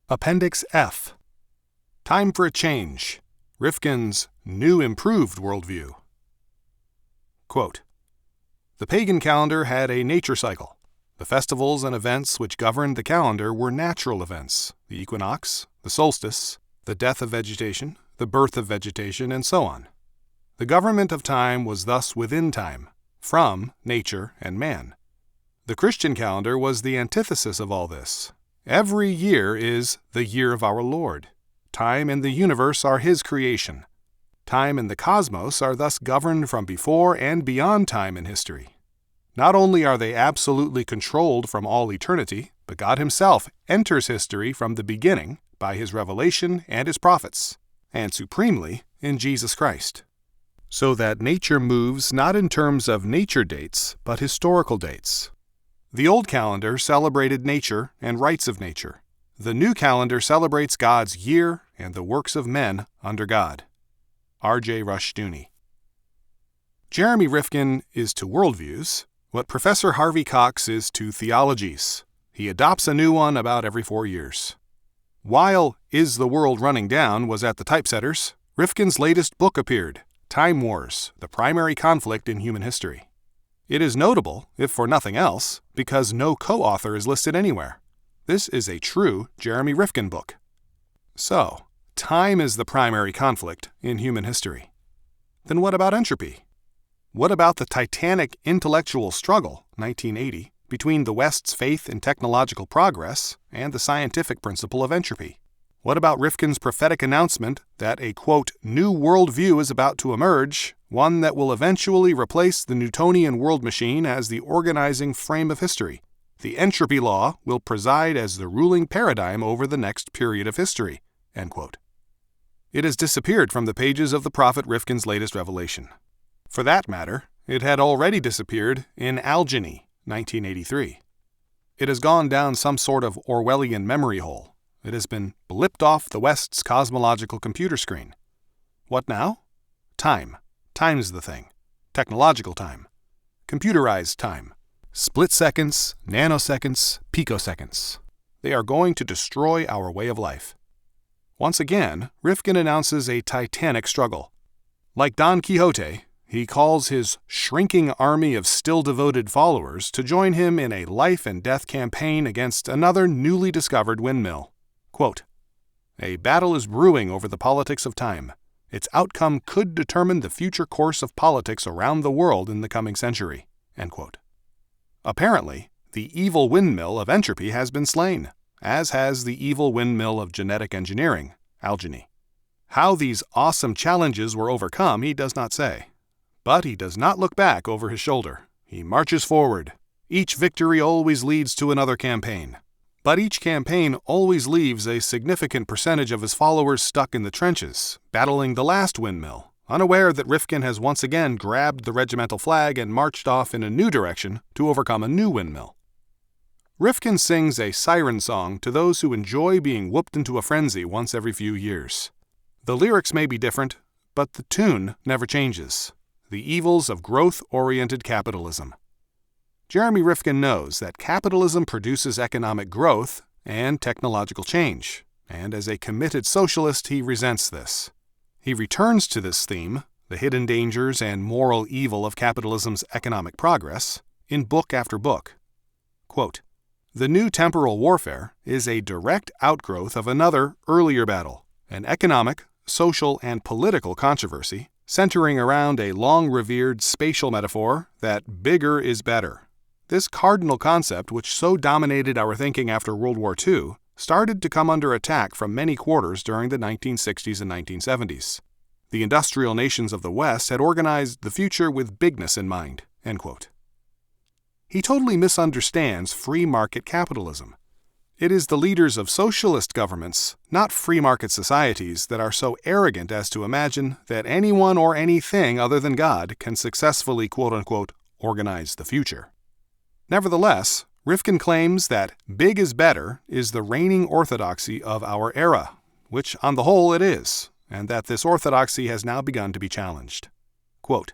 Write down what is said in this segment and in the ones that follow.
Appendix F. Time for a Change. Rifkin's New Improved Worldview. Quote, "The pagan calendar had a nature cycle. The festivals and events which governed the calendar were natural events, the equinox, the solstice, the death of vegetation, the birth of vegetation, and so on. The government of time was thus within time, from nature and man. The Christian calendar was the antithesis of all this. Every year is the year of our Lord. Time and the universe are His creation. Time and the cosmos are thus governed from before and beyond time in history. Not only are they absolutely controlled from all eternity, but God Himself enters history from the beginning by His revelation and His prophets, and supremely in Jesus Christ. So that nature moves not in terms of nature dates, but historical dates. The old calendar celebrated nature and rights of nature. The new calendar celebrates God's year and the works of men under God." R.J. Rushdoony. Jeremy Rifkin is to worldviews what Professor Harvey Cox is to theologies. He adopts a new one about every 4 years. While Is the World Running Down was at the typesetters, Rifkin's latest book appeared, Time Wars, the Primary Conflict in Human History. It is notable, if for nothing else, because no co-author is listed anywhere. This is a true Jeremy Rifkin book. So, time is the primary conflict in human history. Then what about entropy? What about the titanic intellectual struggle, 1980, between the West's faith in technological progress and the scientific principle of entropy? What about Rifkin's prophetic announcement that a, quote, new worldview is about to emerge, one that will eventually replace the Newtonian world machine as the organizing frame of history? The entropy law will preside as the ruling paradigm over the next period of history, end quote. It has disappeared from the pages of the prophet Rifkin's latest revelation. For that matter, it had already disappeared in Algeny, 1983. It has gone down some sort of Orwellian memory hole. It has been blipped off the West's cosmological computer screen. What now? Time. Time's the thing. Technological time. Computerized time. Split seconds, nanoseconds, picoseconds. They are going to destroy our way of life. Once again, Rifkin announces a titanic struggle. Like Don Quixote, he calls his shrinking army of still devoted followers to join him in a life and death campaign against another newly discovered windmill. Quote, "A battle is brewing over the politics of time. Its outcome could determine the future course of politics around the world in the coming century." End quote. Apparently, the evil windmill of entropy has been slain, as has the evil windmill of genetic engineering, Algeny. How these awesome challenges were overcome, he does not say. But he does not look back over his shoulder. He marches forward. Each victory always leads to another campaign. But each campaign always leaves a significant percentage of his followers stuck in the trenches, battling the last windmill, unaware that Rifkin has once again grabbed the regimental flag and marched off in a new direction to overcome a new windmill. Rifkin sings a siren song to those who enjoy being whooped into a frenzy once every few years. The lyrics may be different, but the tune never changes. The evils of growth-oriented capitalism. Jeremy Rifkin knows that capitalism produces economic growth and technological change, and as a committed socialist, he resents this. He returns to this theme, the hidden dangers and moral evil of capitalism's economic progress, in book after book. Quote, "The new temporal warfare is a direct outgrowth of another, earlier battle, an economic, social, and political controversy centering around a long-revered spatial metaphor that bigger is better. This cardinal concept, which so dominated our thinking after World War II, started to come under attack from many quarters during the 1960s and 1970s. The industrial nations of the West had organized the future with bigness in mind." End quote. He totally misunderstands free market capitalism. It is the leaders of socialist governments, not free market societies, that are so arrogant as to imagine that anyone or anything other than God can successfully, quote-unquote, organize the future. Nevertheless, Rifkin claims that big is better is the reigning orthodoxy of our era, which on the whole it is, and that this orthodoxy has now begun to be challenged. Quote,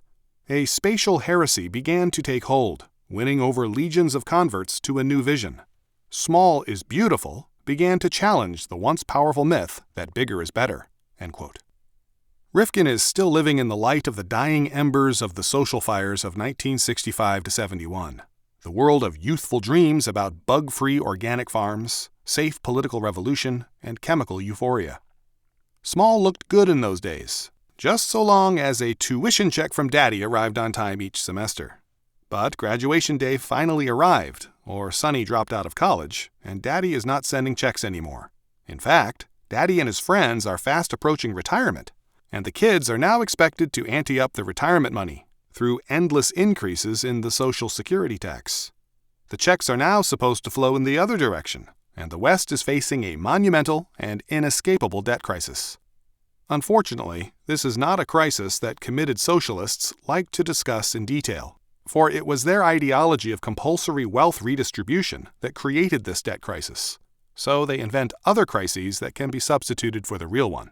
"A spatial heresy began to take hold, winning over legions of converts to a new vision. Small is beautiful began to challenge the once powerful myth that bigger is better." End quote. Rifkin is still living in the light of the dying embers of the social fires of 1965 to 71, the world of youthful dreams about bug-free organic farms, safe political revolution, and chemical euphoria. Small looked good in those days, just so long as a tuition check from Daddy arrived on time each semester. But graduation day finally arrived, or Sonny dropped out of college, and Daddy is not sending checks anymore. In fact, Daddy and his friends are fast approaching retirement, and the kids are now expected to ante up the retirement money through endless increases in the Social Security tax. The checks are now supposed to flow in the other direction, and the West is facing a monumental and inescapable debt crisis. Unfortunately, this is not a crisis that committed socialists like to discuss in detail, for it was their ideology of compulsory wealth redistribution that created this debt crisis, so they invent other crises that can be substituted for the real one.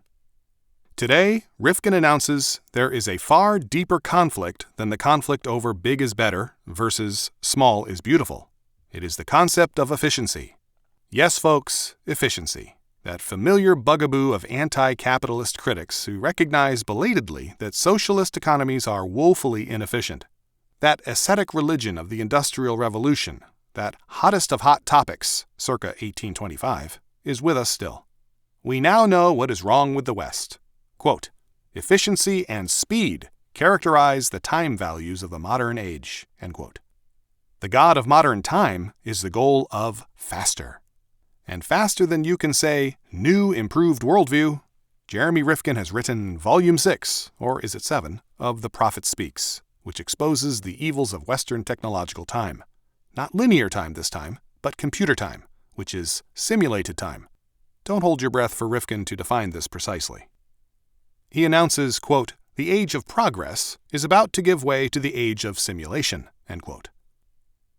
Today, Rifkin announces there is a far deeper conflict than the conflict over big is better versus small is beautiful. It is the concept of efficiency. Yes, folks, efficiency. That familiar bugaboo of anti-capitalist critics who recognize belatedly that socialist economies are woefully inefficient. That ascetic religion of the Industrial Revolution, that hottest of hot topics, circa 1825, is with us still. We now know what is wrong with the West. Quote, "Efficiency and speed characterize the time values of the modern age." End quote. The god of modern time is the goal of faster. And faster than you can say, new improved worldview, Jeremy Rifkin has written Volume 6, or is it 7, of The Prophet Speaks, which exposes the evils of Western technological time. Not linear time this time, but computer time, which is simulated time. Don't hold your breath for Rifkin to define this precisely. He announces, quote, "The age of progress is about to give way to the age of simulation," end quote.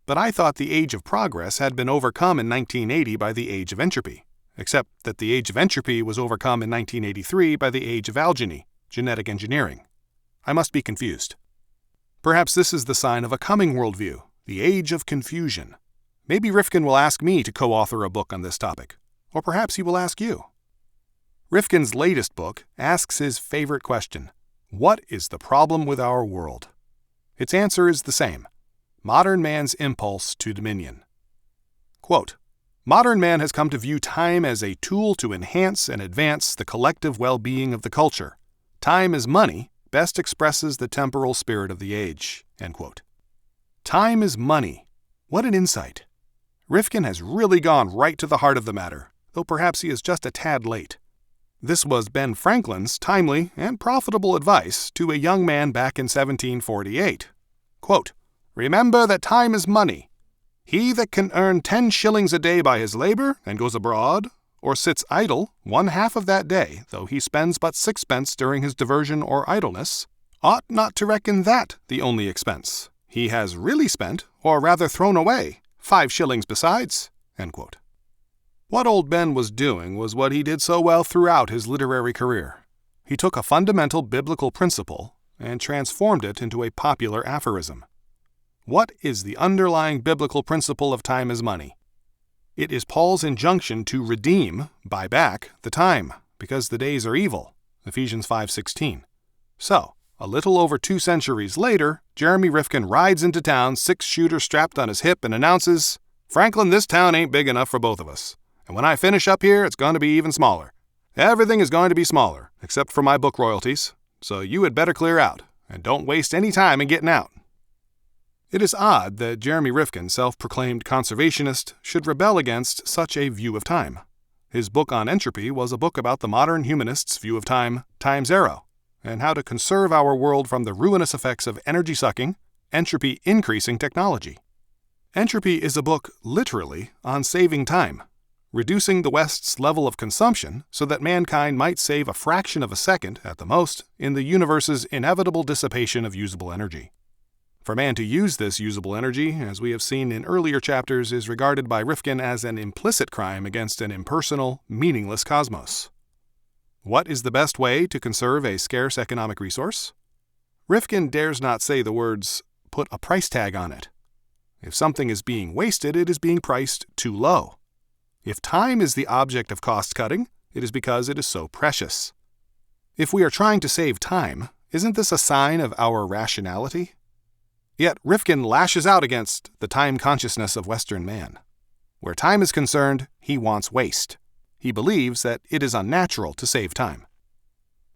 But I thought the age of progress had been overcome in 1980 by the age of entropy, except that the age of entropy was overcome in 1983 by the age of algeny, genetic engineering. I must be confused. Perhaps this is the sign of a coming worldview, the age of confusion. Maybe Rifkin will ask me to co-author a book on this topic, or perhaps he will ask you. Rifkin's latest book asks his favorite question: what is the problem with our world? Its answer is the same: modern man's impulse to dominion. Quote, "Modern man has come to view time as a tool to enhance and advance the collective well-being of the culture. Time is money best expresses the temporal spirit of the age." End quote. Time is money. What an insight. Rifkin has really gone right to the heart of the matter, though perhaps he is just a tad late. This was Ben Franklin's timely and profitable advice to a young man back in 1748. Quote, "Remember that time is money. He that can earn 10 shillings a day by his labor and goes abroad, or sits idle 1/2 of that day, though he spends but 6pence during his diversion or idleness, ought not to reckon that the only expense. He has really spent, or rather thrown away, 5 shillings besides." End quote. What old Ben was doing was what he did so well throughout his literary career. He took a fundamental biblical principle and transformed it into a popular aphorism. What is the underlying biblical principle of time is money? It is Paul's injunction to redeem, buy back, the time, because the days are evil, Ephesians 5:16. So, a little over 2 centuries later, Jeremy Rifkin rides into town, 6-shooter strapped on his hip, and announces, "Franklin, this town ain't big enough for both of us. And when I finish up here, it's going to be even smaller. Everything is going to be smaller, except for my book royalties, so you had better clear out, and don't waste any time in getting out." It is odd that Jeremy Rifkin, self-proclaimed conservationist, should rebel against such a view of time. His book on entropy was a book about the modern humanist's view of time, time zero, and how to conserve our world from the ruinous effects of energy-sucking, entropy-increasing technology. Entropy is a book, literally, on saving time, reducing the West's level of consumption so that mankind might save a fraction of a second, at the most, in the universe's inevitable dissipation of usable energy. For man to use this usable energy, as we have seen in earlier chapters, is regarded by Rifkin as an implicit crime against an impersonal, meaningless cosmos. What is the best way to conserve a scarce economic resource? Rifkin dares not say the words, "put a price tag on it." If something is being wasted, it is being priced too low. If time is the object of cost-cutting, it is because it is so precious. If we are trying to save time, isn't this a sign of our rationality? Yet Rifkin lashes out against the time consciousness of Western man. Where time is concerned, he wants waste. He believes that it is unnatural to save time.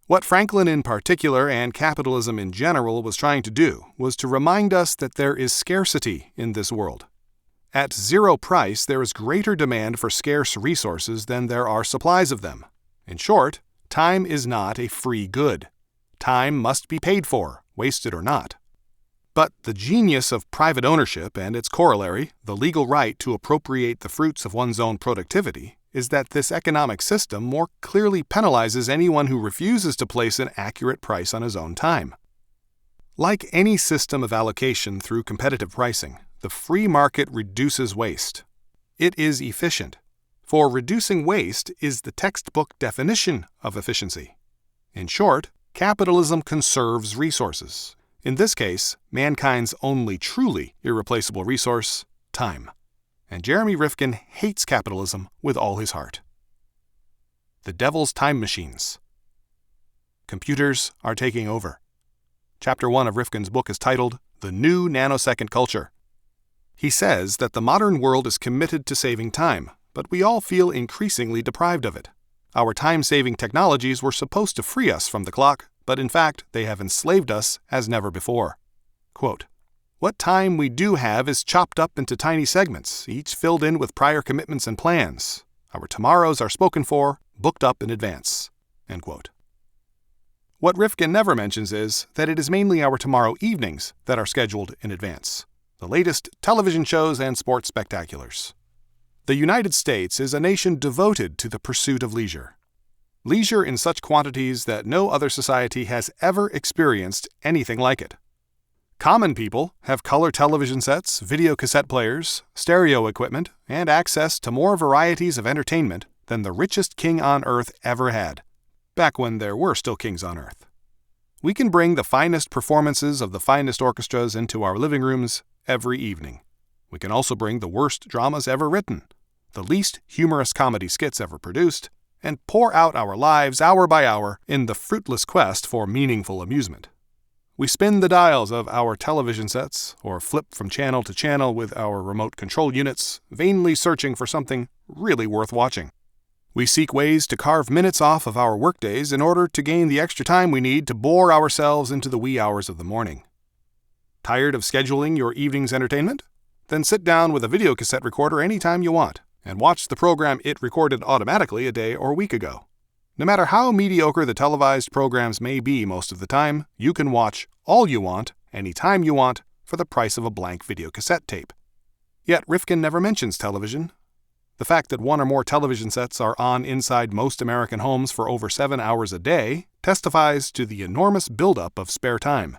What Franklin in particular and capitalism in general was trying to do was to remind us that there is scarcity in this world. At zero price, there is greater demand for scarce resources than there are supplies of them. In short, time is not a free good. Time must be paid for, wasted or not. But the genius of private ownership and its corollary, the legal right to appropriate the fruits of one's own productivity, is that this economic system more clearly penalizes anyone who refuses to place an accurate price on his own time. Like any system of allocation through competitive pricing, the free market reduces waste. It is efficient, for reducing waste is the textbook definition of efficiency. In short, capitalism conserves resources. In this case, mankind's only truly irreplaceable resource, time. And Jeremy Rifkin hates capitalism with all his heart. The Devil's Time Machines. Computers are taking over. Chapter 1 of Rifkin's book is titled The New Nanosecond Culture. He says that the modern world is committed to saving time, but we all feel increasingly deprived of it. Our time-saving technologies were supposed to free us from the clock, but in fact, they have enslaved us as never before. Quote, "What time we do have is chopped up into tiny segments, each filled in with prior commitments and plans. Our tomorrows are spoken for, booked up in advance." End quote. What Rifkin never mentions is that it is mainly our tomorrow evenings that are scheduled in advance. The latest television shows and sports spectaculars. The United States is a nation devoted to the pursuit of leisure. Leisure in such quantities that no other society has ever experienced anything like it. Common people have color television sets, video cassette players, stereo equipment, and access to more varieties of entertainment than the richest king on earth ever had, back when there were still kings on earth. We can bring the finest performances of the finest orchestras into our living rooms every evening. We can also bring the worst dramas ever written, the least humorous comedy skits ever produced, and pour out our lives hour by hour in the fruitless quest for meaningful amusement. We spin the dials of our television sets, or flip from channel to channel with our remote control units, vainly searching for something really worth watching. We seek ways to carve minutes off of our workdays in order to gain the extra time we need to bore ourselves into the wee hours of the morning. Tired of scheduling your evening's entertainment? Then sit down with a videocassette recorder anytime you want, and watch the program it recorded automatically a day or week ago. No matter how mediocre the televised programs may be most of the time, you can watch all you want, anytime you want, for the price of a blank videocassette tape. Yet Rifkin never mentions television. The fact that one or more television sets are on inside most American homes for over 7 hours a day testifies to the enormous buildup of spare time,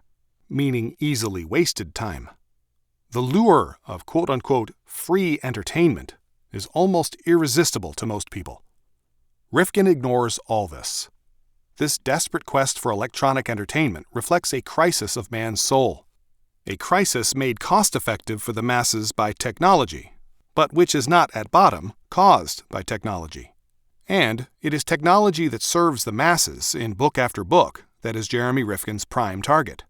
meaning easily wasted time. The lure of quote-unquote free entertainment is almost irresistible to most people. Rifkin ignores all this. This desperate quest for electronic entertainment reflects a crisis of man's soul, a crisis made cost-effective for the masses by technology, but which is not at bottom caused by technology. And it is technology that serves the masses in book after book that is Jeremy Rifkin's prime target.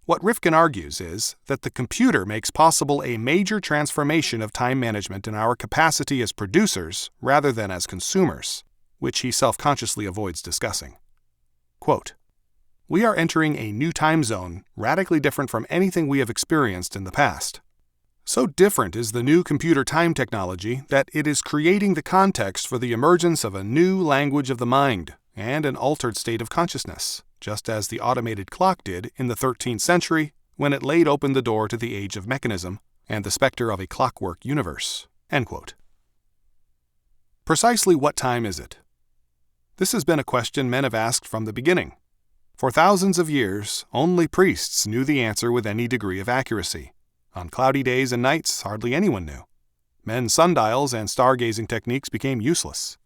What Rifkin argues is that the computer makes possible a major transformation of time management in our capacity as producers rather than as consumers, which he self-consciously avoids discussing. Quote, "We are entering a new time zone radically different from anything we have experienced in the past. So different is the new computer time technology that it is creating the context for the emergence of a new language of the mind and an altered state of consciousness, just as the automated clock did in the 13th century when it laid open the door to the age of mechanism and the specter of a clockwork universe." End quote. Precisely what time is it? This has been a question men have asked from the beginning. For thousands of years, only priests knew the answer with any degree of accuracy. On cloudy days and nights, hardly anyone knew. Men's sundials and stargazing techniques became useless.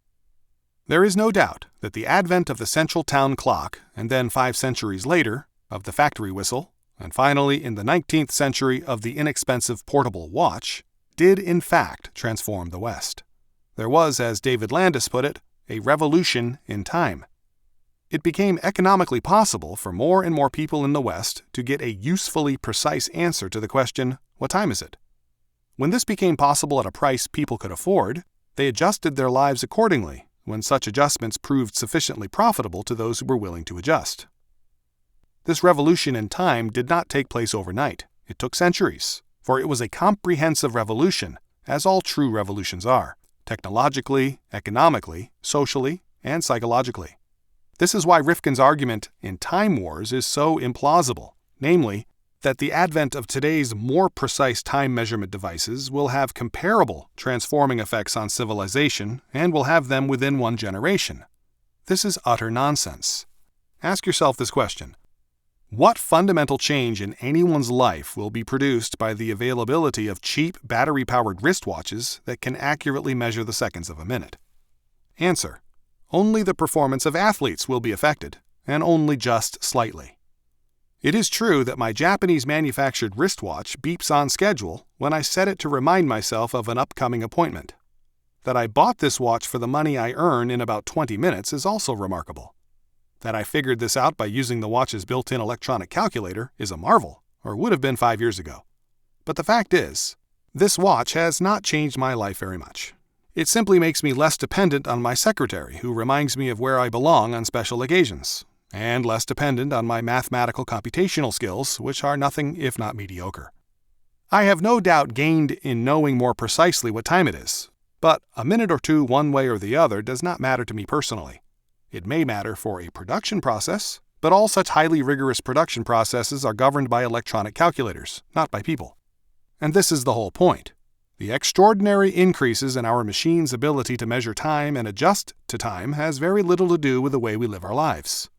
There is no doubt that the advent of the central town clock, and then 5 centuries later, of the factory whistle, and finally in the 19th century of the inexpensive portable watch, did in fact transform the West. There was, as David Landis put it, a revolution in time. It became economically possible for more and more people in the West to get a usefully precise answer to the question, what time is it? When this became possible at a price people could afford, they adjusted their lives accordingly when such adjustments proved sufficiently profitable to those who were willing to adjust. This revolution in time did not take place overnight. It took centuries, for it was a comprehensive revolution, as all true revolutions are, technologically, economically, socially, and psychologically. This is why Rifkin's argument in Time Wars is so implausible, namely, that the advent of today's more precise time measurement devices will have comparable transforming effects on civilization and will have them within one generation. This is utter nonsense. Ask yourself this question. What fundamental change in anyone's life will be produced by the availability of cheap battery-powered wristwatches that can accurately measure the seconds of a minute? Answer. Only the performance of athletes will be affected, and only just slightly. It is true that my Japanese-manufactured wristwatch beeps on schedule when I set it to remind myself of an upcoming appointment. That I bought this watch for the money I earn in about 20 minutes is also remarkable. That I figured this out by using the watch's built-in electronic calculator is a marvel, or would have been 5 years ago. But the fact is, this watch has not changed my life very much. It simply makes me less dependent on my secretary, who reminds me of where I belong on special occasions, and less dependent on my mathematical computational skills, which are nothing if not mediocre. I have no doubt gained in knowing more precisely what time it is, but a minute or two one way or the other does not matter to me personally. It may matter for a production process, but all such highly rigorous production processes are governed by electronic calculators, not by people. And this is the whole point. The extraordinary increases in our machine's ability to measure time and adjust to time has very little to do with the way we live our lives.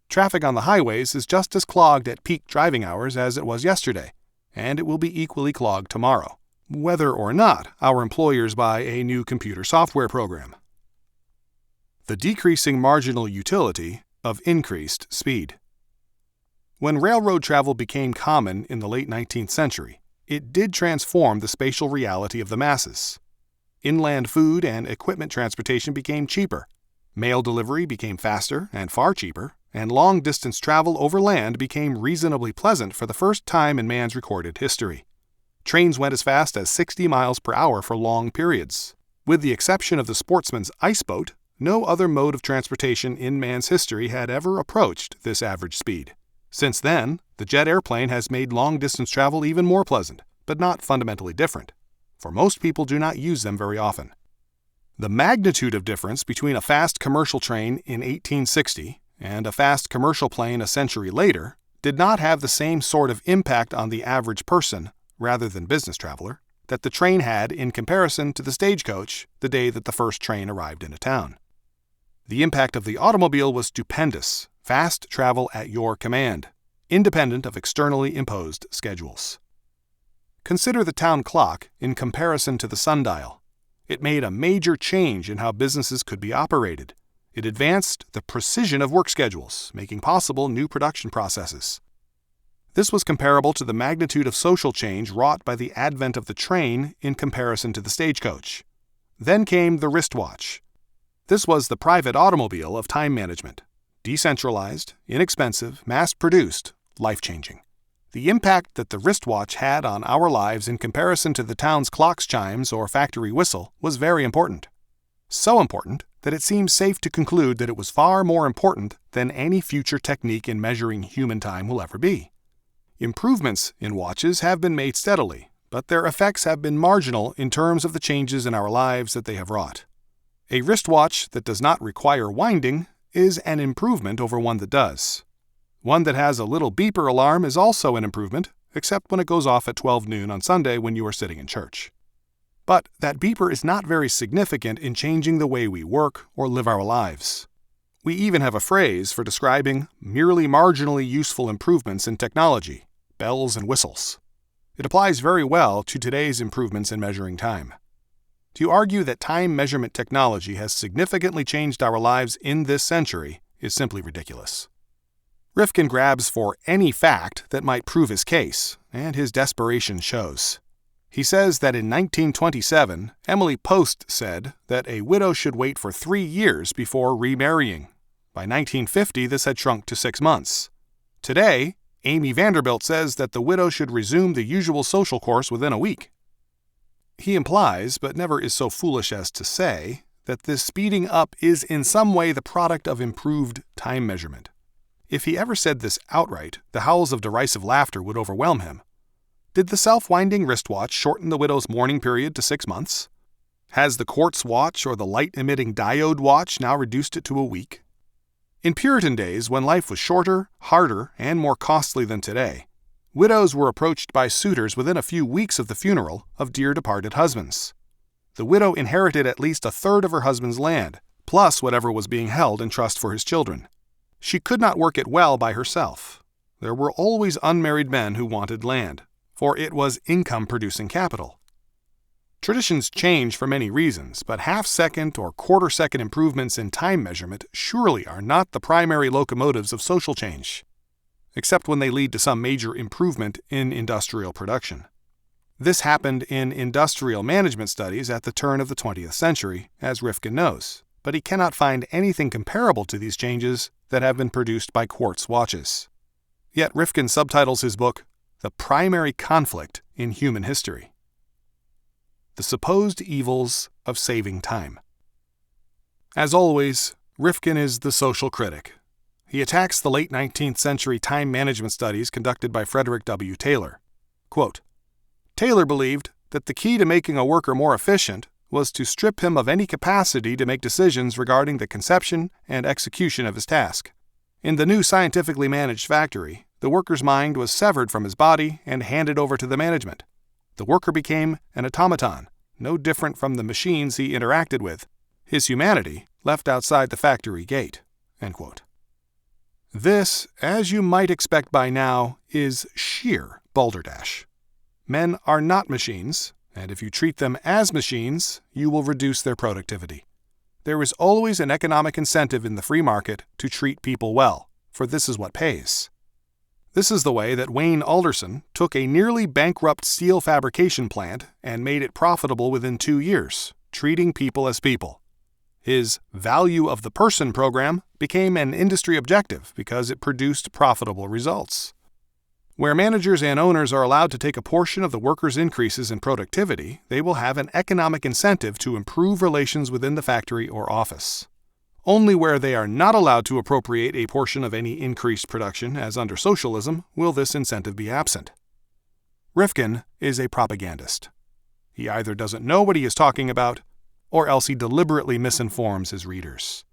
Traffic on the highways is just as clogged at peak driving hours as it was yesterday, and it will be equally clogged tomorrow, whether or not our employers buy a new computer software program. The decreasing marginal utility of increased speed. When railroad travel became common in the late 19th century, it did transform the spatial reality of the masses. Inland food and equipment transportation became cheaper. Mail delivery became faster and far cheaper, and long-distance travel over land became reasonably pleasant for the first time in man's recorded history. Trains went as fast as 60 miles per hour for long periods. With the exception of the sportsman's ice boat, no other mode of transportation in man's history had ever approached this average speed. Since then, the jet airplane has made long-distance travel even more pleasant, but not fundamentally different, for most people do not use them very often. The magnitude of difference between a fast commercial train in 1860 and a fast commercial plane a century later did not have the same sort of impact on the average person, rather than business traveler, that the train had in comparison to the stagecoach the day that the first train arrived in a town. The impact of the automobile was stupendous, fast travel at your command, independent of externally imposed schedules. Consider the town clock in comparison to the sundial. It made a major change in how businesses could be operated. It advanced the precision of work schedules, making possible new production processes. This was comparable to the magnitude of social change wrought by the advent of the train in comparison to the stagecoach. Then came the wristwatch. This was the private automobile of time management. Decentralized, inexpensive, mass-produced, life-changing. The impact that the wristwatch had on our lives in comparison to the town's clock's chimes or factory whistle was very important. So important that it seems safe to conclude that it was far more important than any future technique in measuring human time will ever be. Improvements in watches have been made steadily, but their effects have been marginal in terms of the changes in our lives that they have wrought. A wristwatch that does not require winding is an improvement over one that does. One that has a little beeper alarm is also an improvement, except when it goes off at 12 noon on Sunday when you are sitting in church. But that beeper is not very significant in changing the way we work or live our lives. We even have a phrase for describing merely marginally useful improvements in technology, bells and whistles. It applies very well to today's improvements in measuring time. To argue that time measurement technology has significantly changed our lives in this century is simply ridiculous. Rifkin grabs for any fact that might prove his case, and his desperation shows. He says that in 1927, Emily Post said that a widow should wait for 3 years before remarrying. By 1950, this had shrunk to 6 months. Today, Amy Vanderbilt says that the widow should resume the usual social course within a week. He implies, but never is so foolish as to say, that this speeding up is in some way the product of improved time measurement. If he ever said this outright, the howls of derisive laughter would overwhelm him. Did the self-winding wristwatch shorten the widow's mourning period to 6 months? Has the quartz watch or the light-emitting diode watch now reduced it to a week? In Puritan days, when life was shorter, harder, and more costly than today, widows were approached by suitors within a few weeks of the funeral of dear departed husbands. The widow inherited at least a third of her husband's land, plus whatever was being held in trust for his children. She could not work it well by herself. There were always unmarried men who wanted land, for it was income-producing capital. Traditions change for many reasons, but half-second or quarter-second improvements in time measurement surely are not the primary locomotives of social change, except when they lead to some major improvement in industrial production. This happened in industrial management studies at the turn of the 20th century, as Rifkin knows, but he cannot find anything comparable to these changes that have been produced by quartz watches. Yet Rifkin subtitles his book, The Primary Conflict in Human History. The Supposed Evils of Saving Time. As always, Rifkin is the social critic. He attacks the late 19th century time management studies conducted by Frederick W. Taylor. Quote, Taylor believed that the key to making a worker more efficient was to strip him of any capacity to make decisions regarding the conception and execution of his task. In the new scientifically managed factory, the worker's mind was severed from his body and handed over to the management. The worker became an automaton, no different from the machines he interacted with, his humanity left outside the factory gate. End quote. This, as you might expect by now, is sheer balderdash. Men are not machines, and if you treat them as machines, you will reduce their productivity. There is always an economic incentive in the free market to treat people well, for this is what pays. This is the way that Wayne Alderson took a nearly bankrupt steel fabrication plant and made it profitable within 2 years, treating people as people. His Value of the Person program became an industry objective because it produced profitable results. Where managers and owners are allowed to take a portion of the workers' increases in productivity, they will have an economic incentive to improve relations within the factory or office. Only where they are not allowed to appropriate a portion of any increased production, as under socialism, will this incentive be absent. Rifkin is a propagandist. He either doesn't know what he is talking about, or else he deliberately misinforms his readers.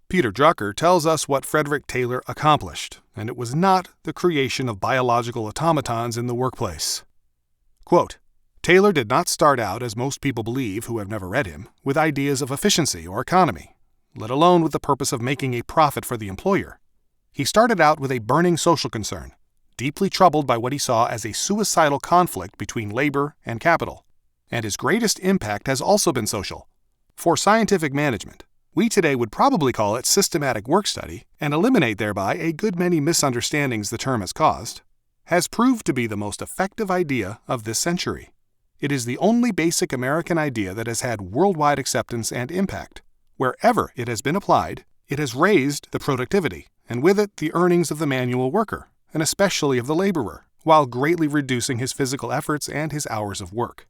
Peter Drucker tells us what Frederick Taylor accomplished, and it was not the creation of biological automatons in the workplace. Quote, Taylor did not start out, as most people believe who have never read him, with ideas of efficiency or economy, let alone with the purpose of making a profit for the employer. He started out with a burning social concern, deeply troubled by what he saw as a suicidal conflict between labor and capital. And his greatest impact has also been social. For scientific management, we today would probably call it systematic work study, and eliminate thereby a good many misunderstandings the term has caused, has proved to be the most effective idea of this century. It is the only basic American idea that has had worldwide acceptance and impact. Wherever it has been applied, it has raised the productivity, and with it the earnings of the manual worker, and especially of the laborer, while greatly reducing his physical efforts and his hours of work.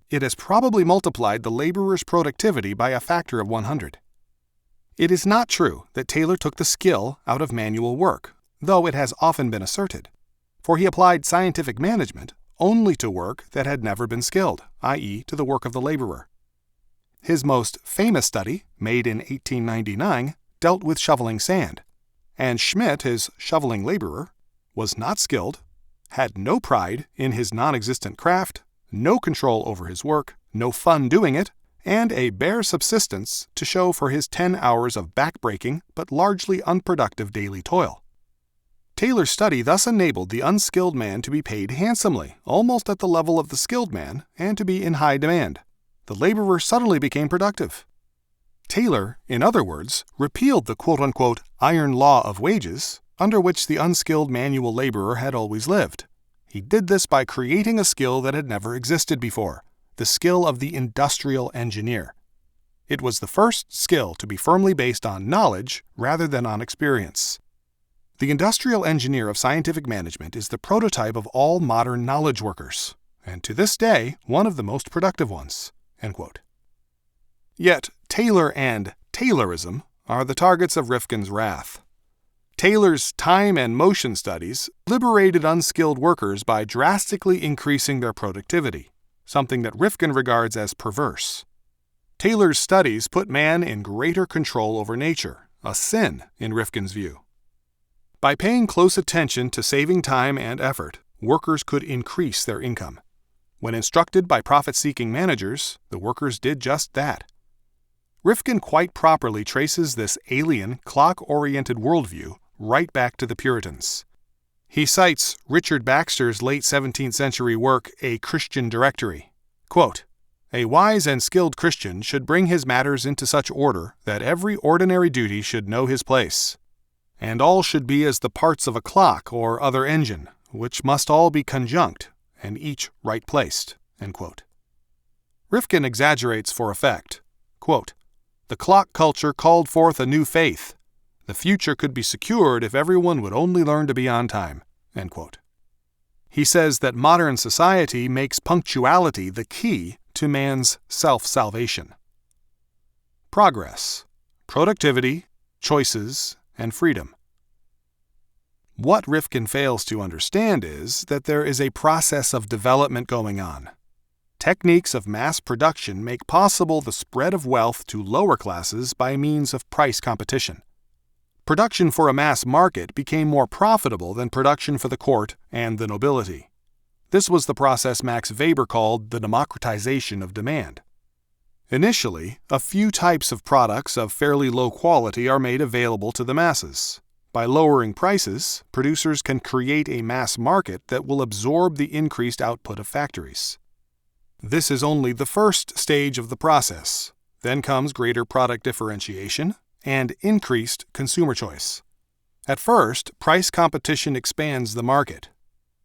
It has probably multiplied the laborer's productivity by a factor of 100. It is not true that Taylor took the skill out of manual work, though it has often been asserted, for he applied scientific management only to work that had never been skilled, i.e., to the work of the laborer. His most famous study, made in 1899, dealt with shoveling sand, and Schmidt, his shoveling laborer, was not skilled, had no pride in his non-existent craft, no control over his work, no fun doing it, and a bare subsistence to show for his 10 hours of back-breaking but largely unproductive daily toil. Taylor's study thus enabled the unskilled man to be paid handsomely, almost at the level of the skilled man, and to be in high demand. The laborer suddenly became productive. Taylor, in other words, repealed the quote-unquote iron law of wages, under which the unskilled manual laborer had always lived. He did this by creating a skill that had never existed before, the skill of the industrial engineer. It was the first skill to be firmly based on knowledge rather than on experience. The industrial engineer of scientific management is the prototype of all modern knowledge workers, and to this day, one of the most productive ones." End quote. Yet, Taylor and Taylorism are the targets of Rifkin's wrath. Taylor's time and motion studies liberated unskilled workers by drastically increasing their productivity, something that Rifkin regards as perverse. Taylor's studies put man in greater control over nature, a sin in Rifkin's view. By paying close attention to saving time and effort, workers could increase their income. When instructed by profit-seeking managers, the workers did just that. Rifkin quite properly traces this alien, clock-oriented worldview right back to the Puritans. He cites Richard Baxter's late 17th century work, A Christian Directory. Quote, "A wise and skilled Christian should bring his matters into such order that every ordinary duty should know his place, and all should be as the parts of a clock or other engine, which must all be conjunct, and each right placed." End quote. Rifkin exaggerates for effect. Quote, "The clock culture called forth a new faith. The future could be secured if everyone would only learn to be on time." End quote. He says that modern society makes punctuality the key to man's self-salvation. Progress, productivity, choices, and freedom. What Rifkin fails to understand is that there is a process of development going on. Techniques of mass production make possible the spread of wealth to lower classes by means of price competition. Production for a mass market became more profitable than production for the court and the nobility. This was the process Max Weber called the democratization of demand. Initially, a few types of products of fairly low quality are made available to the masses. By lowering prices, producers can create a mass market that will absorb the increased output of factories. This is only the first stage of the process. Then comes greater product differentiation and increased consumer choice. At first, price competition expands the market.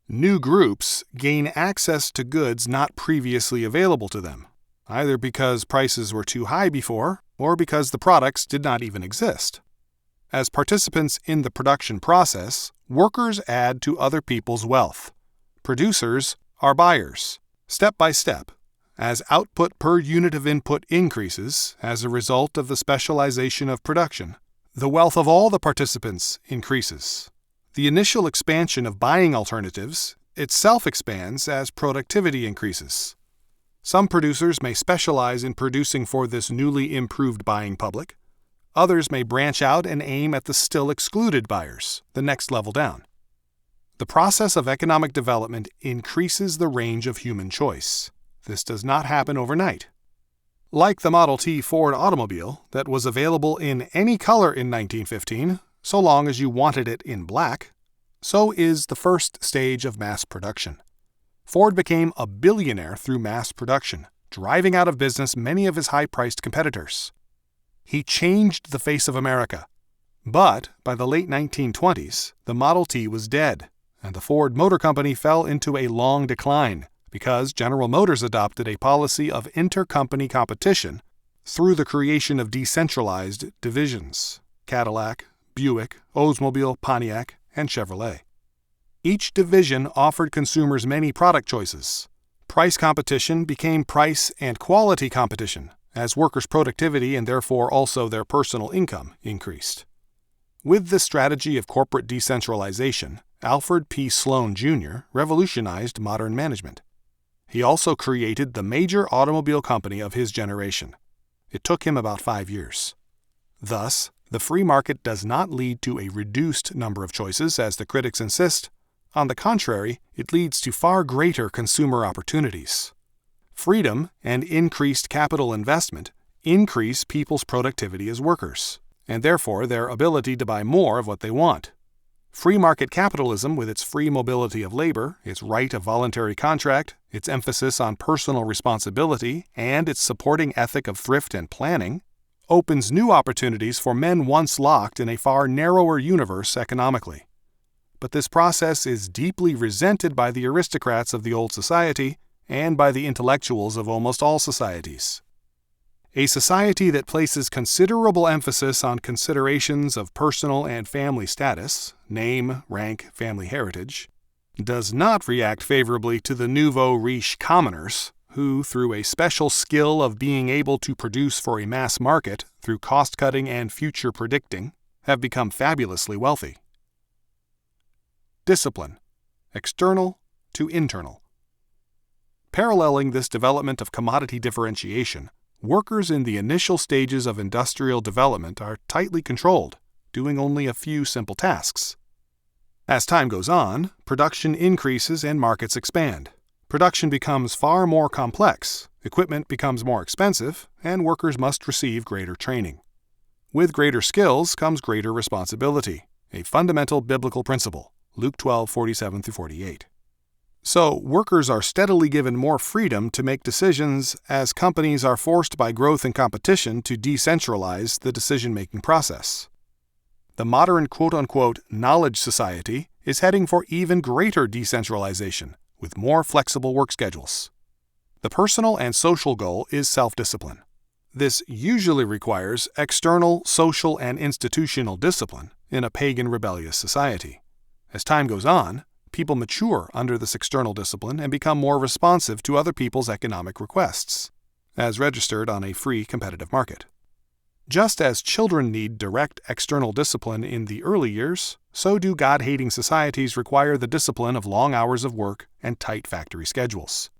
New groups gain access to goods not previously available to them, either because prices were too high before or because the products did not even exist. As participants in the production process, workers add to other people's wealth. Producers are buyers, step by step, as output per unit of input increases as a result of the specialization of production. The wealth of all the participants increases. The initial expansion of buying alternatives itself expands as productivity increases. Some producers may specialize in producing for this newly improved buying public. Others may branch out and aim at the still excluded buyers, the next level down. The process of economic development increases the range of human choice. This does not happen overnight. Like the Model T Ford automobile that was available in any color in 1915, so long as you wanted it in black, so is the first stage of mass production. Ford became a billionaire through mass production, driving out of business many of his high-priced competitors. He changed the face of America. But by the late 1920s, the Model T was dead, and the Ford Motor Company fell into a long decline because General Motors adopted a policy of intercompany competition through the creation of decentralized divisions: Cadillac, Buick, Oldsmobile, Pontiac, and Chevrolet. Each division offered consumers many product choices. Price competition became price and quality competition as workers' productivity and therefore also their personal income increased. With the strategy of corporate decentralization, Alfred P. Sloan, Jr. revolutionized modern management. He also created the major automobile company of his generation. It took him about 5 years. Thus, the free market does not lead to a reduced number of choices, as the critics insist. On the contrary, it leads to far greater consumer opportunities. Freedom and increased capital investment increase people's productivity as workers, and therefore their ability to buy more of what they want. Free market capitalism, with its free mobility of labor, its right of voluntary contract, its emphasis on personal responsibility, and its supporting ethic of thrift and planning, opens new opportunities for men once locked in a far narrower universe economically. but this process is deeply resented by the aristocrats of the old society and by the intellectuals of almost all societies. A society that places considerable emphasis on considerations of personal and family status, name, rank, family heritage, does not react favorably to the nouveau riche commoners, who, through a special skill of being able to produce for a mass market through cost-cutting and future predicting, have become fabulously wealthy. Discipline, external to internal. Paralleling this development of commodity differentiation, workers in the initial stages of industrial development are tightly controlled, doing only a few simple tasks. As time goes on, production increases and markets expand. Production becomes far more complex, equipment becomes more expensive, and workers must receive greater training. With greater skills comes greater responsibility, a fundamental biblical principle, Luke 12:47-48. So, workers are steadily given more freedom to make decisions as companies are forced by growth and competition to decentralize the decision-making process. The modern quote-unquote knowledge society is heading for even greater decentralization, with more flexible work schedules. The personal and social goal is self-discipline. This usually requires external, social, and institutional discipline in a pagan rebellious society. As time goes on, people mature under this external discipline and become more responsive to other people's economic requests, as registered on a free competitive market. Just as children need direct external discipline in the early years, so do God-hating societies require the discipline of long hours of work and tight factory schedules.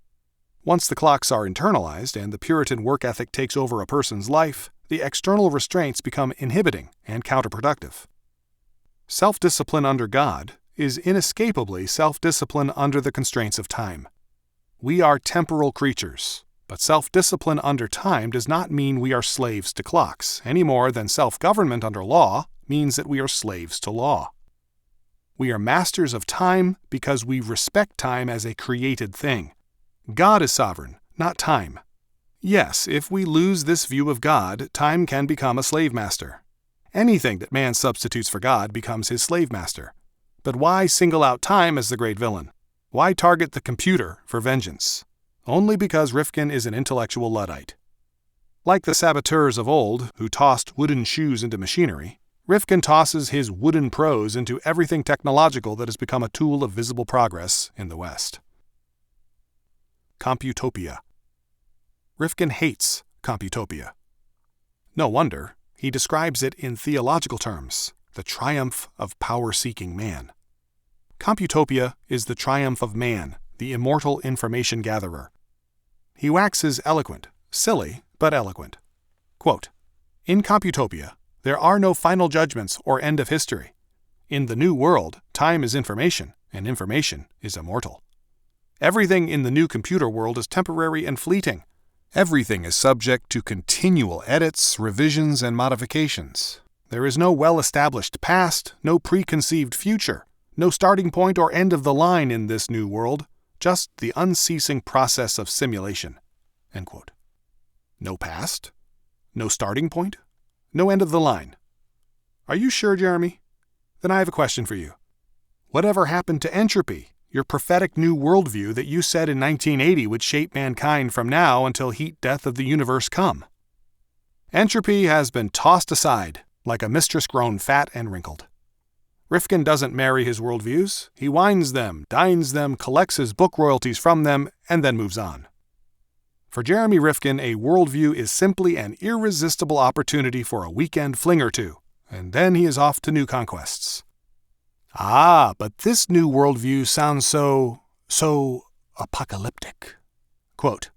Once the clocks are internalized and the Puritan work ethic takes over a person's life, the external restraints become inhibiting and counterproductive. Self-discipline under God is inescapably self-discipline under the constraints of time. We are temporal creatures, but self-discipline under time does not mean we are slaves to clocks, any more than self-government under law means that we are slaves to law. We are masters of time because we respect time as a created thing. God is sovereign, not time. Yes, if we lose this view of God, time can become a slave master. Anything that man substitutes for God becomes his slave master. But why single out time as the great villain? Why target the computer for vengeance? Only because Rifkin is an intellectual Luddite. Like the saboteurs of old, who tossed wooden shoes into machinery, Rifkin tosses his wooden prose into everything technological that has become a tool of visible progress in the West. Computopia. Rifkin hates computopia. No wonder, he describes it in theological terms, the triumph of power-seeking man. Computopia is the triumph of man, the immortal information gatherer. He waxes eloquent, silly, but eloquent. Quote, "In Computopia, there are no final judgments or end of history. In the new world, time is information, and information is immortal. Everything in the new computer world is temporary and fleeting. Everything is subject to continual edits, revisions, and modifications. There is no well-established past, no preconceived future, no starting point or end of the line in this new world, just the unceasing process of simulation." End quote. No past? No starting point? No end of the line? Are you sure, Jeremy? Then I have a question for you. Whatever happened to entropy, your prophetic new worldview that you said in 1980 would shape mankind from now until heat death of the universe come? Entropy has been tossed aside, like a mistress grown fat and wrinkled. Rifkin doesn't marry his worldviews. He wines them, dines them, collects his book royalties from them, and then moves on. For Jeremy Rifkin, a worldview is simply an irresistible opportunity for a weekend fling or two, and then he is off to new conquests. Ah, but this new worldview sounds so apocalyptic. Quote,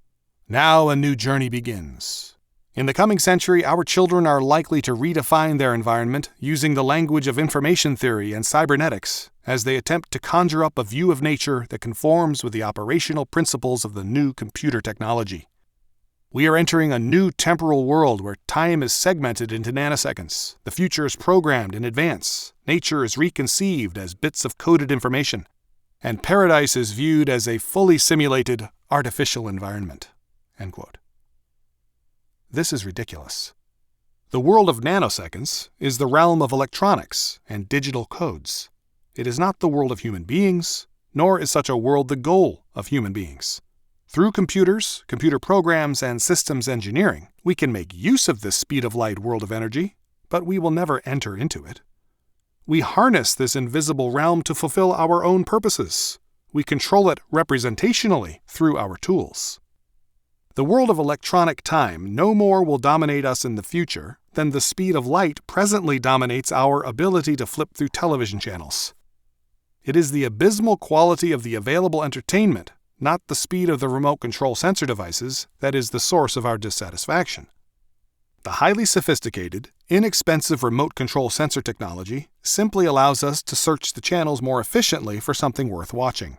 "Now a new journey begins. In the coming century, our children are likely to redefine their environment using the language of information theory and cybernetics as they attempt to conjure up a view of nature that conforms with the operational principles of the new computer technology. We are entering a new temporal world where time is segmented into nanoseconds. The future is programmed in advance. Nature is reconceived as bits of coded information. And paradise is viewed as a fully simulated artificial environment." End quote. This is ridiculous. The world of nanoseconds is the realm of electronics and digital codes. It is not the world of human beings, nor is such a world the goal of human beings. Through computers, computer programs, and systems engineering, we can make use of this speed-of-light world of energy, but we will never enter into it. We harness this invisible realm to fulfill our own purposes. We control it representationally through our tools. The world of electronic time no more will dominate us in the future than the speed of light presently dominates our ability to flip through television channels. It is the abysmal quality of the available entertainment, not the speed of the remote control sensor devices, that is the source of our dissatisfaction. The highly sophisticated, inexpensive remote control sensor technology simply allows us to search the channels more efficiently for something worth watching.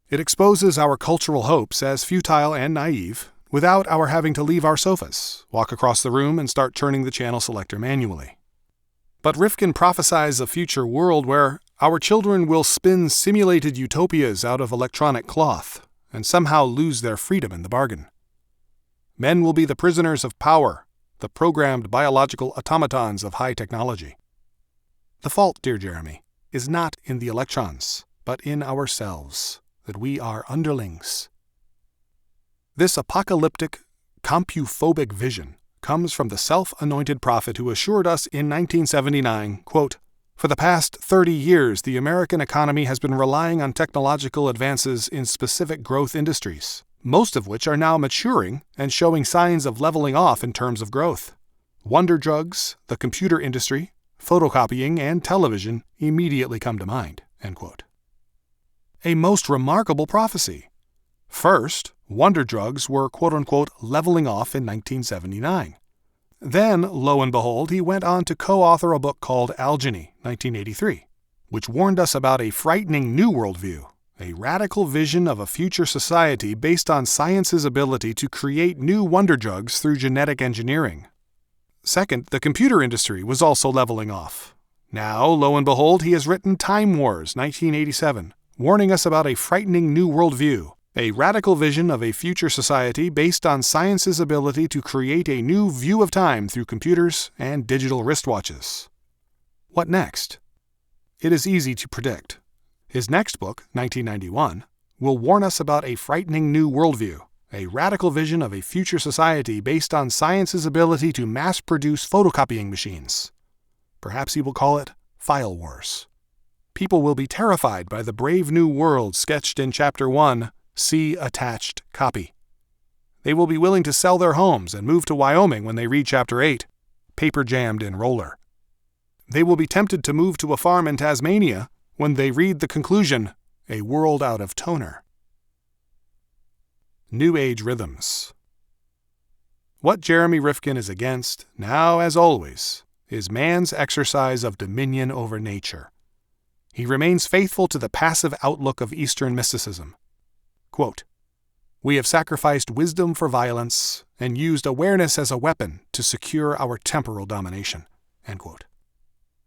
It exposes our cultural hopes as futile and naive, without our having to leave our sofas, walk across the room, and start turning the channel selector manually. But Rifkin prophesies a future world where our children will spin simulated utopias out of electronic cloth and somehow lose their freedom in the bargain. Men will be the prisoners of power, the programmed biological automatons of high technology. The fault, dear Jeremy, is not in the electrons, but in ourselves, that we are underlings. This apocalyptic, compuphobic vision comes from the self-anointed prophet who assured us in 1979, quote, "For the past 30 years, the American economy has been relying on technological advances in specific growth industries, most of which are now maturing and showing signs of leveling off in terms of growth. Wonder drugs, the computer industry, photocopying, and television immediately come to mind," end quote. A most remarkable prophecy. First, wonder drugs were quote-unquote leveling off in 1979. Then, lo and behold, he went on to co-author a book called Algeny, 1983, which warned us about a frightening new worldview, a radical vision of a future society based on science's ability to create new wonder drugs through genetic engineering. Second, the computer industry was also leveling off. Now, lo and behold, he has written Time Wars, 1987, warning us about a frightening new worldview, a radical vision of a future society based on science's ability to create a new view of time through computers and digital wristwatches. What next? It is easy to predict. His next book, 1991, will warn us about a frightening new worldview, a radical vision of a future society based on science's ability to mass-produce photocopying machines. Perhaps he will call it File Wars. People will be terrified by the brave new world sketched in Chapter 1, See Attached Copy. They will be willing to sell their homes and move to Wyoming when they read Chapter 8, Paper Jammed in Roller. They will be tempted to move to a farm in Tasmania when they read the conclusion, A World Out of Toner. New Age Rhythms. What Jeremy Rifkin is against, now as always, is man's exercise of dominion over nature. He remains faithful to the passive outlook of Eastern mysticism. Quote, "We have sacrificed wisdom for violence and used awareness as a weapon to secure our temporal domination." End quote.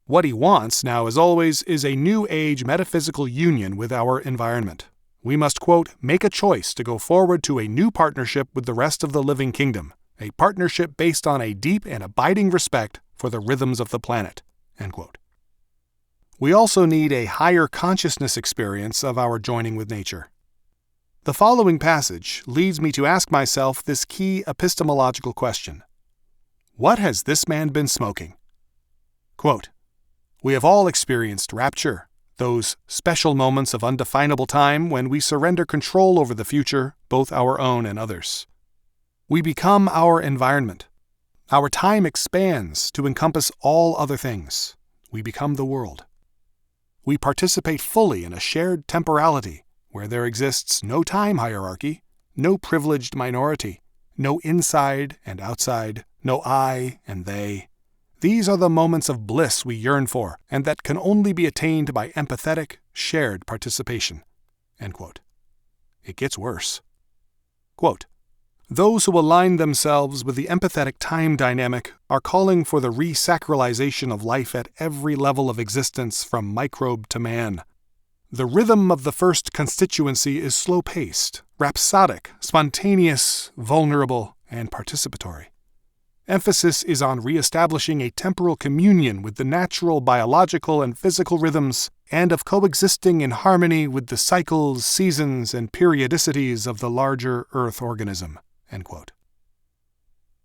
What he wants, now as always, is a new age metaphysical union with our environment. We must, quote, "make a choice to go forward to a new partnership with the rest of the living kingdom, a partnership based on a deep and abiding respect for the rhythms of the planet." End quote. We also need a higher consciousness experience of our joining with nature. The following passage leads me to ask myself this key epistemological question. What has this man been smoking? Quote, "We have all experienced rapture, those special moments of undefinable time when we surrender control over the future, both our own and others. We become our environment. Our time expands to encompass all other things. We become the world. We participate fully in a shared temporality where there exists no time hierarchy, no privileged minority, no inside and outside, no I and they. These are the moments of bliss we yearn for, and that can only be attained by empathetic, shared participation." End quote. It gets worse. Quote, "Those who align themselves with the empathetic time dynamic are calling for the resacralization of life at every level of existence from microbe to man. The rhythm of the first constituency is slow-paced, rhapsodic, spontaneous, vulnerable, and participatory. Emphasis is on re-establishing a temporal communion with the natural biological and physical rhythms and of coexisting in harmony with the cycles, seasons, and periodicities of the larger Earth organism." End quote.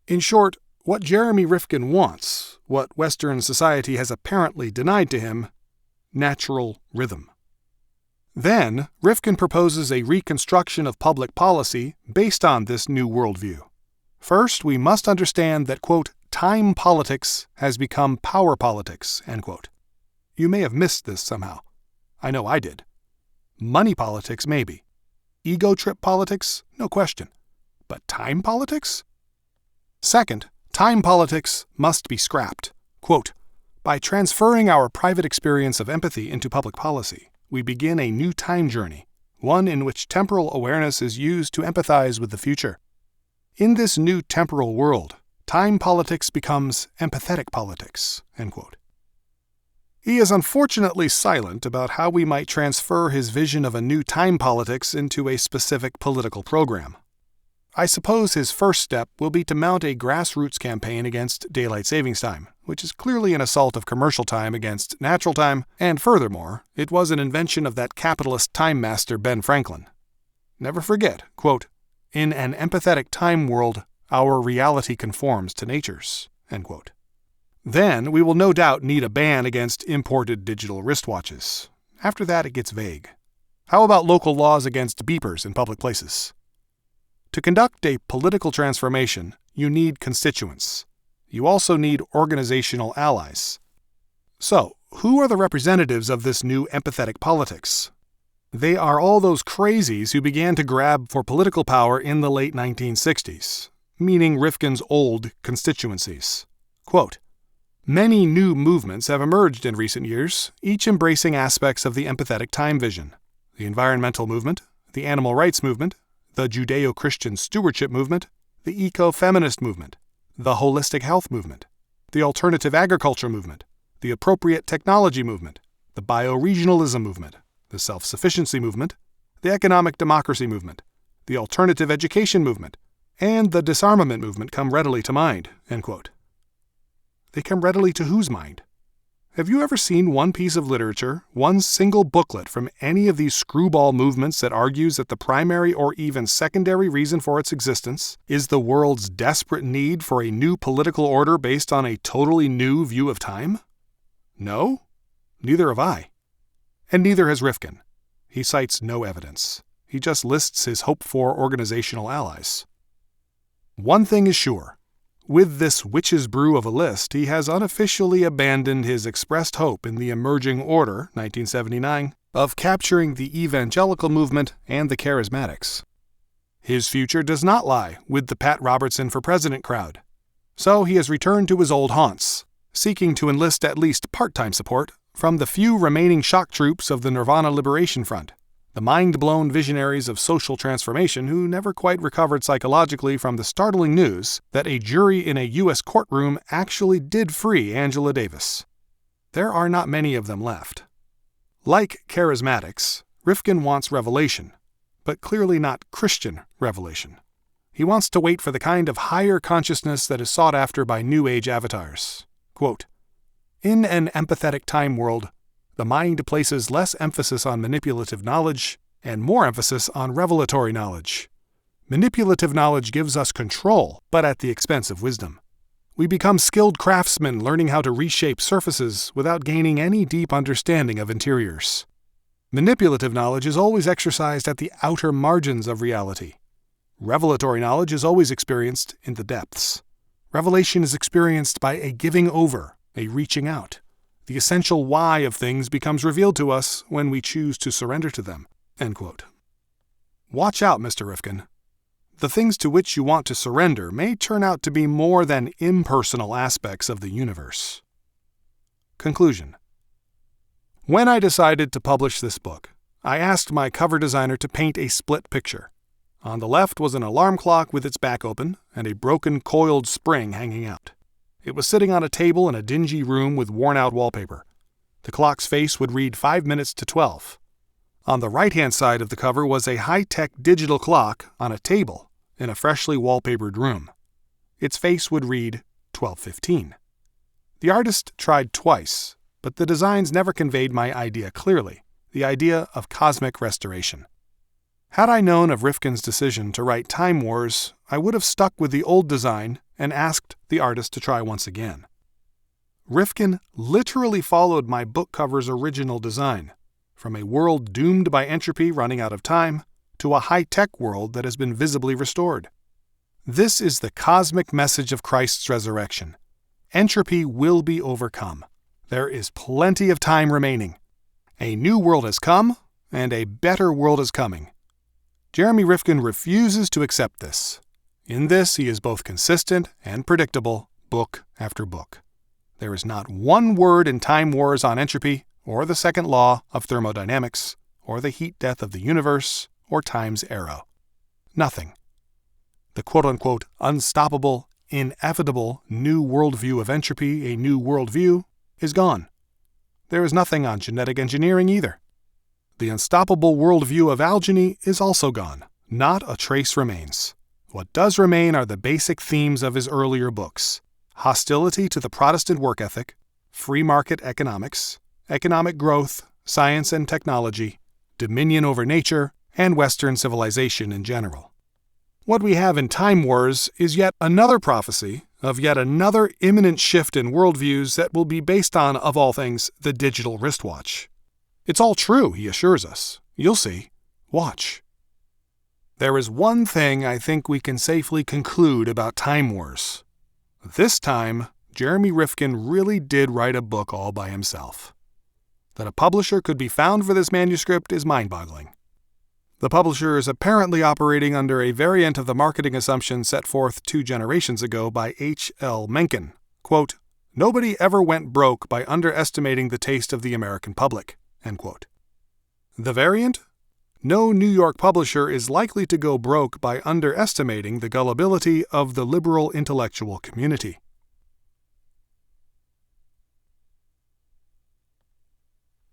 In short, what Jeremy Rifkin wants, what Western society has apparently denied to him, natural rhythm. Then, Rifkin proposes a reconstruction of public policy based on this new worldview. First, we must understand that, quote, "time politics has become power politics," end quote. You may have missed this somehow. I know I did. Money politics, maybe. Ego trip politics, no question. But time politics? Second, time politics must be scrapped. Quote, "By transferring our private experience of empathy into public policy, we begin a new time journey, one in which temporal awareness is used to empathize with the future. In this new temporal world, time politics becomes empathetic politics." End quote. He is unfortunately silent about how we might transfer his vision of a new time politics into a specific political program. I suppose his first step will be to mount a grassroots campaign against daylight savings time, which is clearly an assault of commercial time against natural time, and furthermore, it was an invention of that capitalist time master Ben Franklin. Never forget, quote, "In an empathetic time world, our reality conforms to nature's," end quote. Then we will no doubt need a ban against imported digital wristwatches. After that, it gets vague. How about local laws against beepers in public places? To conduct a political transformation, you need constituents. You also need organizational allies. So, who are the representatives of this new empathetic politics? They are all those crazies who began to grab for political power in the late 1960s, meaning Rifkin's old constituencies. Quote, "Many new movements have emerged in recent years, each embracing aspects of the empathetic time vision. The environmental movement, the animal rights movement, the Judeo-Christian stewardship movement, the eco-feminist movement, the holistic health movement, the alternative agriculture movement, the appropriate technology movement, the bioregionalism movement, the self-sufficiency movement, the economic democracy movement, the alternative education movement, and the disarmament movement come readily to mind." End quote. They come readily to whose mind? Have you ever seen one piece of literature, one single booklet from any of these screwball movements that argues that the primary or even secondary reason for its existence is the world's desperate need for a new political order based on a totally new view of time? No? Neither have I. And neither has Rifkin. He cites no evidence. He just lists his hoped-for organizational allies. One thing is sure. With this witch's brew of a list, he has unofficially abandoned his expressed hope in the emerging order, 1979, of capturing the evangelical movement and the charismatics. His future does not lie with the Pat Robertson for President crowd. So he has returned to his old haunts, seeking to enlist at least part-time support from the few remaining shock troops of the Nirvana Liberation Front, the mind-blown visionaries of social transformation who never quite recovered psychologically from the startling news that a jury in a U.S. courtroom actually did free Angela Davis. There are not many of them left. Like charismatics, Rifkin wants revelation, but clearly not Christian revelation. He wants to wait for the kind of higher consciousness that is sought after by New Age avatars. Quote, "In an empathetic time world, the mind places less emphasis on manipulative knowledge and more emphasis on revelatory knowledge. Manipulative knowledge gives us control, but at the expense of wisdom. We become skilled craftsmen learning how to reshape surfaces without gaining any deep understanding of interiors. Manipulative knowledge is always exercised at the outer margins of reality. Revelatory knowledge is always experienced in the depths. Revelation is experienced by a giving over, a reaching out. The essential why of things becomes revealed to us when we choose to surrender to them." End quote. Watch out, Mr. Rifkin. The things to which you want to surrender may turn out to be more than impersonal aspects of the universe. Conclusion. When I decided to publish this book, I asked my cover designer to paint a split picture. On the left was an alarm clock with its back open and a broken coiled spring hanging out. It was sitting on a table in a dingy room with worn-out wallpaper. The clock's face would read 5 minutes to 12. On the right-hand side of the cover was a high-tech digital clock on a table in a freshly wallpapered room. Its face would read 12:15. The artist tried twice, but the designs never conveyed my idea clearly, the idea of cosmic restoration. Had I known of Rifkin's decision to write Time Wars, I would have stuck with the old design and asked the artist to try once again. Rifkin literally followed my book cover's original design, from a world doomed by entropy running out of time to a high-tech world that has been visibly restored. This is the cosmic message of Christ's resurrection. Entropy will be overcome. There is plenty of time remaining. A new world has come, and a better world is coming. Jeremy Rifkin refuses to accept this. In this, he is both consistent and predictable, book after book. There is not one word in Time Wars on entropy, or the second law of thermodynamics, or the heat death of the universe, or time's arrow. Nothing. The quote-unquote unstoppable, inevitable new worldview of entropy, a new worldview, is gone. There is nothing on genetic engineering either. The unstoppable worldview of algeny is also gone. Not a trace remains. What does remain are the basic themes of his earlier books: hostility to the Protestant work ethic, free market economics, economic growth, science and technology, dominion over nature, and Western civilization in general. What we have in Time Wars is yet another prophecy of yet another imminent shift in worldviews that will be based on, of all things, the digital wristwatch. It's all true, he assures us. You'll see. Watch. There is one thing I think we can safely conclude about Time Wars. This time, Jeremy Rifkin really did write a book all by himself. That a publisher could be found for this manuscript is mind-boggling. The publisher is apparently operating under a variant of the marketing assumption set forth 2 generations ago by H.L. Mencken. Quote, "Nobody ever went broke by underestimating the taste of the American public." End quote. The variant? No New York publisher is likely to go broke by underestimating the gullibility of the liberal intellectual community.